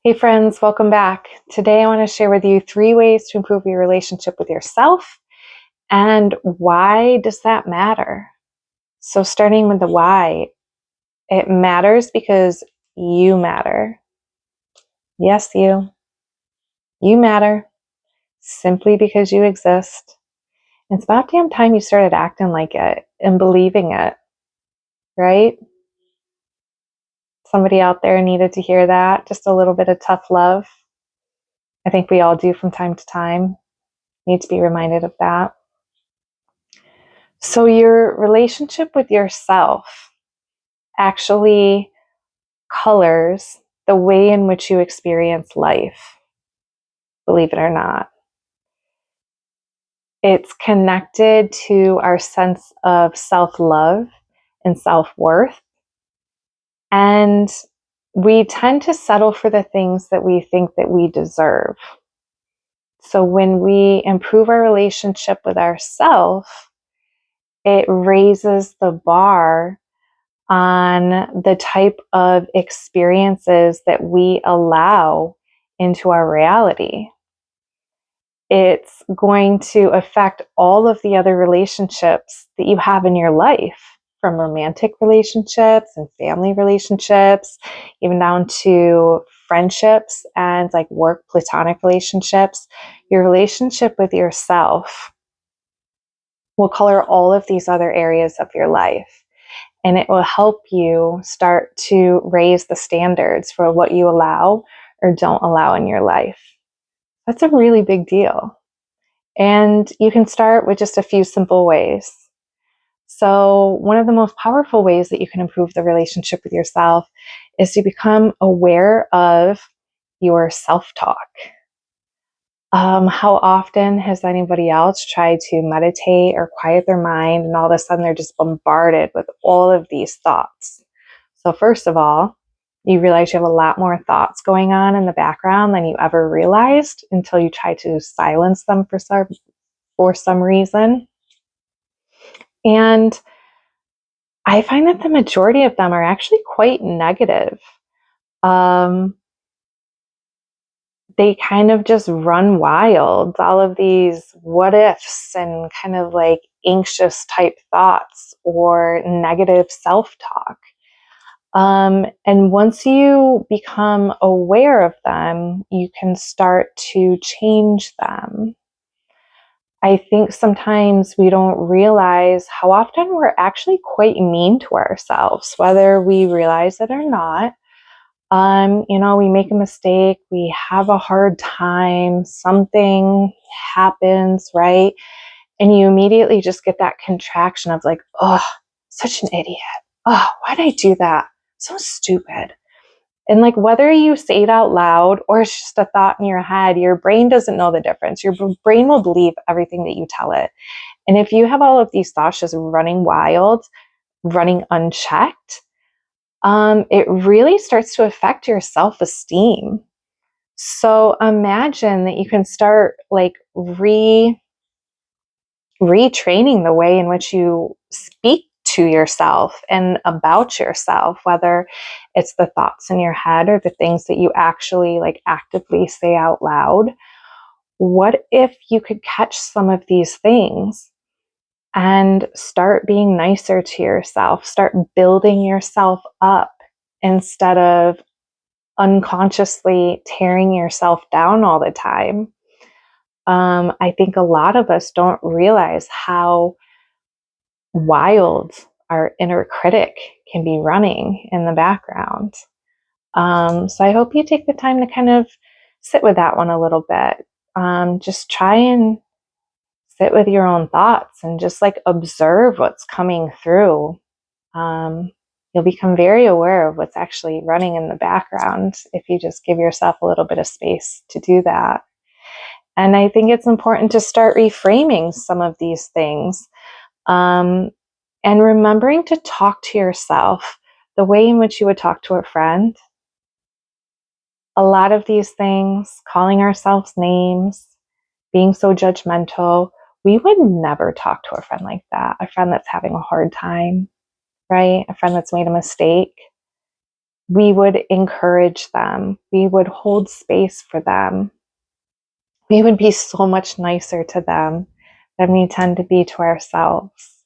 Hey friends, welcome back. Today I want to share with you 3 ways to improve your relationship with yourself and why does that matter? So starting with the why, it matters because you matter. Yes, you matter simply because you exist. It's about damn time you started acting like it and believing it, right? Somebody out there needed to hear that. Just a little bit of tough love. I think we all do from time to time. Need to be reminded of that. So, your relationship with yourself actually colors the way in which you experience life, believe it or not. It's connected to our sense of self love and self worth. And we tend to settle for the things that we think that we deserve. So, when we improve our relationship with ourselves, it raises the bar on the type of experiences that we allow into our reality. It's going to affect all of the other relationships that you have in your life, from romantic relationships and family relationships, even down to friendships and like work platonic relationships. Your relationship with yourself will color all of these other areas of your life. And it will help you start to raise the standards for what you allow or don't allow in your life. That's a really big deal. And you can start with just a few simple ways. So, one of the most powerful ways that you can improve the relationship with yourself is to become aware of your self talk. How often has anybody else tried to meditate or quiet their mind, and all of a sudden they're just bombarded with all of these thoughts? So, first of all, you realize you have a lot more thoughts going on in the background than you ever realized until you try to silence them for some reason. And I find that the majority of them are actually quite negative. Um, they kind of just run wild, all of these what ifs and kind of like anxious type thoughts or negative self talk. And once you become aware of them, you can start to change them. I think sometimes we don't realize how often we're actually quite mean to ourselves, whether we realize it or not. We make a mistake, we have a hard time, something happens, right? And you immediately just get that contraction of like, oh, such an idiot. Oh, why did I do that? So stupid. And like whether you say it out loud or it's just a thought in your head, your brain doesn't know the difference. Your brain will believe everything that you tell it. And if you have all of these thoughts just running wild, running unchecked, it really starts to affect your self esteem. So imagine that you can start like retraining the way in which you speak to yourself and about yourself, whether it's the thoughts in your head or the things that you actually like actively say out loud. What if you could catch some of these things and start being nicer to yourself, start building yourself up instead of unconsciously tearing yourself down all the time? I think a lot of us don't realize how wild our inner critic can be running in the background. So I hope you take the time to kind of sit with that one a little bit. Just try and sit with your own thoughts and just like observe what's coming through. Um, you'll become very aware of what's actually running in the background if you just give yourself a little bit of space to do that. And I think it's important to start reframing some of these things. Um, and remembering to talk to yourself the way in which you would talk to a friend. A lot of these things, calling ourselves names, being so judgmental, we would never talk to a friend like that, a friend that's having a hard time, right? A friend that's made a mistake. we would encourage them. We would hold space for them. We would be so much nicer to them than we tend to be to ourselves.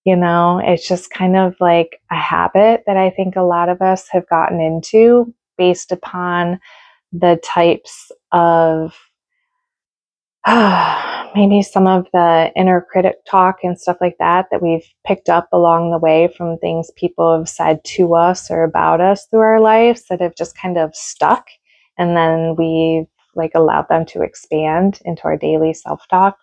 You know, it's just kind of like a habit that I think a lot of us have gotten into based upon the types of maybe some of the inner critic talk and stuff like that that we've picked up along the way from things people have said to us or about us through our lives that have just kind of stuck, and then we've like allowed them to expand into our daily self-talk.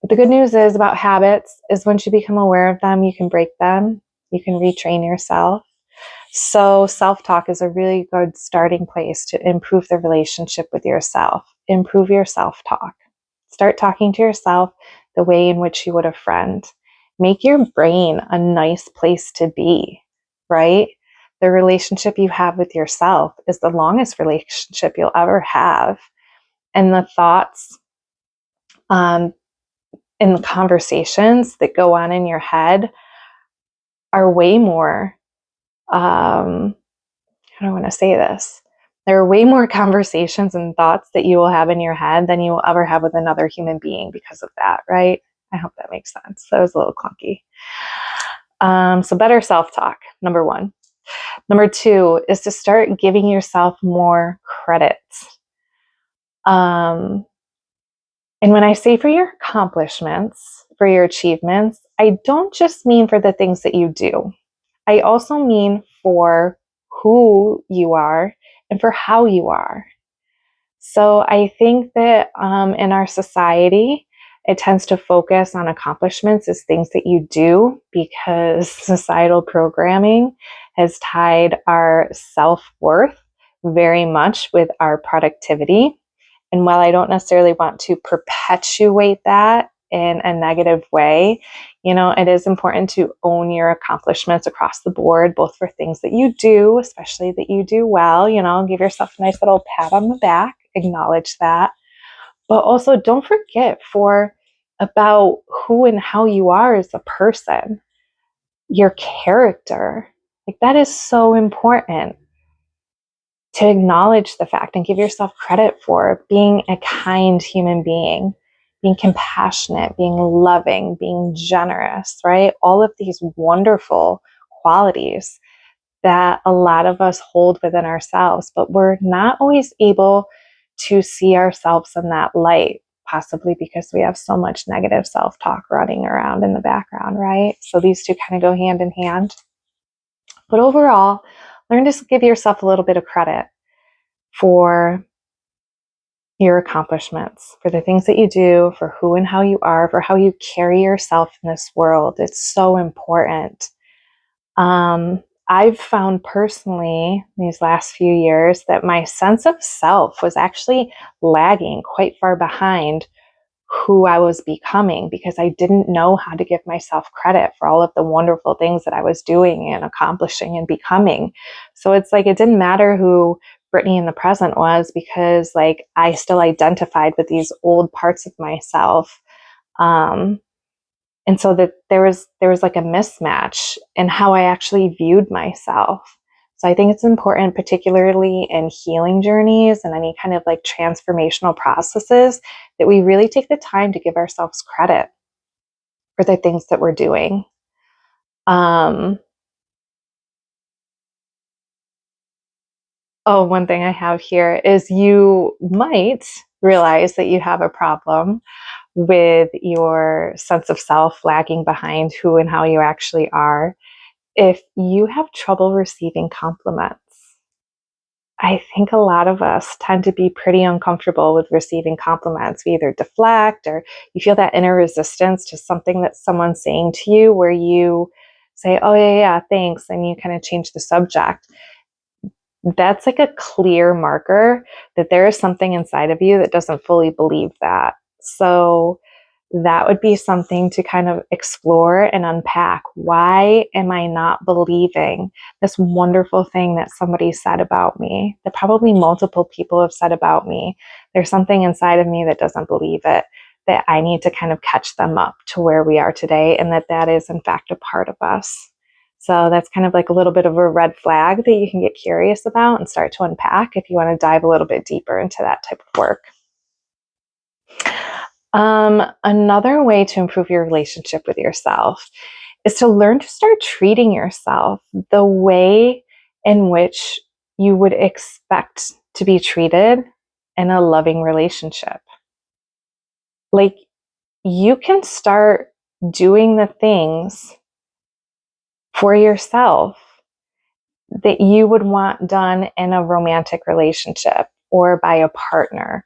But the good news is about habits is once you become aware of them, you can break them, you can retrain yourself. So self-talk is a really good starting place to improve the relationship with yourself. Improve your self-talk. Start talking to yourself the way in which you would a friend. Make your brain a nice place to be, right? The relationship you have with yourself is the longest relationship you'll ever have. And the thoughts and the conversations that go on in your head are way more how do I want to say this? There are way more conversations and thoughts that you will have in your head than you will ever have with another human being because of that, right? I hope that makes sense. That was a little clunky. So better self-talk, number one. Number two is to start giving yourself more credit. And when I say for your accomplishments, for your achievements, I don't just mean for the things that you do. I also mean for who you are and for how you are. So I think that in our society, it tends to focus on accomplishments as things that you do because societal programming has tied our self-worth very much with our productivity. And while I don't necessarily want to perpetuate that in a negative way, you know, it is important to own your accomplishments across the board, both for things that you do, especially that you do well, you know, give yourself a nice little pat on the back, acknowledge that. But also don't forget about who and how you are as a person, your character. Like that is so important to acknowledge the fact and give yourself credit for being a kind human being, being compassionate, being loving, being generous, right? All of these wonderful qualities that a lot of us hold within ourselves, but we're not always able to see ourselves in that light, possibly because we have so much negative self-talk running around in the background, right? So these two kind of go hand in hand. But overall, learn to give yourself a little bit of credit for your accomplishments, for the things that you do, for who and how you are, for how you carry yourself in this world. It's so important. I've found personally these last few years that my sense of self was actually lagging quite far behind who I was becoming because I didn't know how to give myself credit for all of the wonderful things that I was doing and accomplishing and becoming. So it's like it didn't matter who Brittany in the present was because like I still identified with these old parts of myself. And so that there was like a mismatch in how I actually viewed myself. So I think it's important, particularly in healing journeys and any kind of like transformational processes, that we really take the time to give ourselves credit for the things that we're doing. One thing I have here is you might realize that you have a problem with your sense of self lagging behind who and how you actually are if you have trouble receiving compliments. I think a lot of us tend to be pretty uncomfortable with receiving compliments. We either deflect or you feel that inner resistance to something that someone's saying to you where you say, oh, yeah, thanks. And you kind of change the subject. That's like a clear marker that there is something inside of you that doesn't fully believe that. So that would be something to kind of explore and unpack. Why am I not believing this wonderful thing that somebody said about me, that probably multiple people have said about me? There's something inside of me that doesn't believe it, that I need to kind of catch them up to where we are today, and that is in fact a part of us. So that's kind of like a little bit of a red flag that you can get curious about and start to unpack if you want to dive a little bit deeper into that type of work. Another way to improve your relationship with yourself is to learn to start treating yourself the way in which you would expect to be treated in a loving relationship. Like, you can start doing the things for yourself that you would want done in a romantic relationship or by a partner.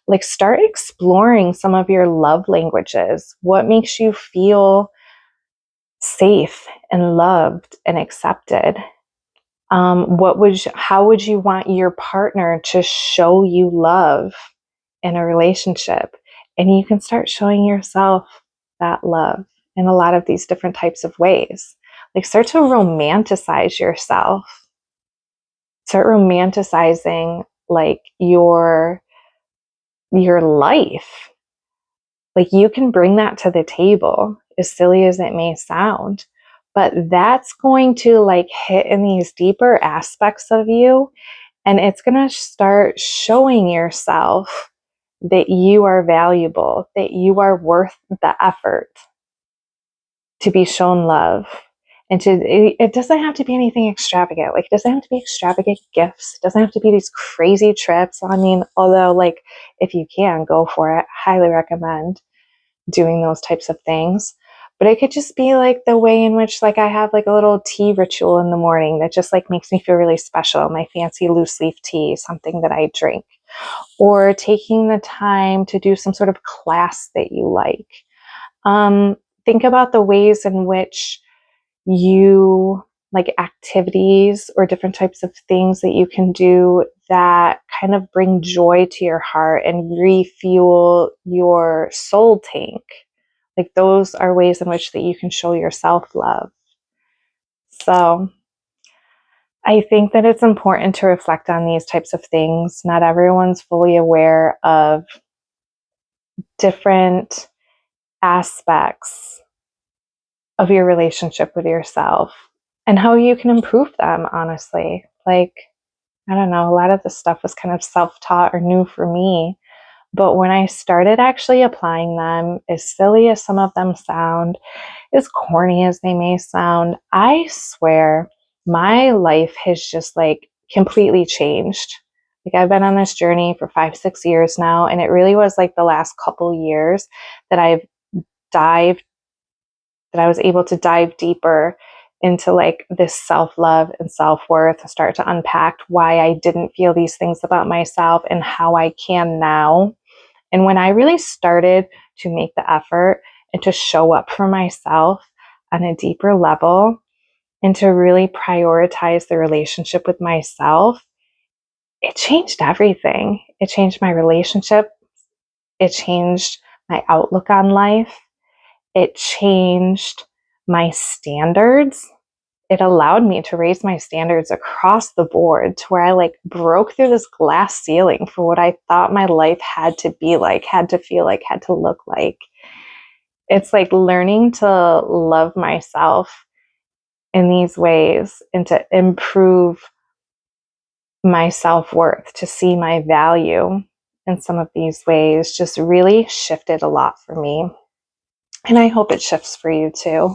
Like, start exploring some of your love languages. What makes you feel safe and loved and accepted? How would you want your partner to show you love in a relationship? And you can start showing yourself that love in a lot of these different types of ways. Like, start to romanticize yourself. Start romanticizing like your life. Like, you can bring that to the table, as silly as it may sound, but that's going to like hit in these deeper aspects of you, and it's going to start showing yourself that you are valuable, that you are worth the effort to be shown love. And it doesn't have to be anything extravagant. Like, it doesn't have to be extravagant gifts. It doesn't have to be these crazy trips. I mean, although, like, if you can, go for it. Highly recommend doing those types of things. But it could just be like the way in which, like, I have like a little tea ritual in the morning that just like makes me feel really special. My fancy loose leaf tea, something that I drink. Or taking the time to do some sort of class that you like. Think about the ways in which you like activities or different types of things that you can do that kind of bring joy to your heart and refuel your soul tank. Like, those are ways in which that you can show yourself love. So I think that it's important to reflect on these types of things. Not everyone's fully aware of different aspects of your relationship with yourself and how you can improve them, honestly. Like, I don't know, a lot of this stuff was kind of self-taught or new for me. But when I started actually applying them, as silly as some of them sound, as corny as they may sound, I swear my life has just like completely changed. Like, I've been on this journey for 5-6 years now, and it really was like the last couple years that I was able to dive deeper into like this self-love and self-worth, start to unpack why I didn't feel these things about myself and how I can now. And when I really started to make the effort and to show up for myself on a deeper level and to really prioritize the relationship with myself, it changed everything. It changed my relationship. It changed my outlook on life. It changed my standards. It allowed me to raise my standards across the board to where I like broke through this glass ceiling for what I thought my life had to be like, had to feel like, had to look like. It's like learning to love myself in these ways and to improve my self-worth, to see my value in some of these ways just really shifted a lot for me. And I hope it shifts for you too.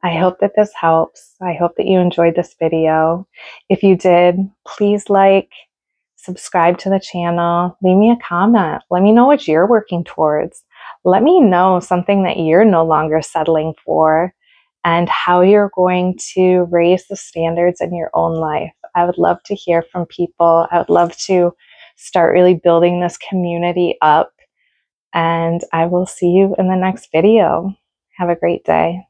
I hope that this helps. I hope that you enjoyed this video. If you did, please like, subscribe to the channel, leave me a comment. Let me know what you're working towards. Let me know something that you're no longer settling for and how you're going to raise the standards in your own life. I would love to hear from people. I would love to start really building this community up. And I will see you in the next video. Have a great day.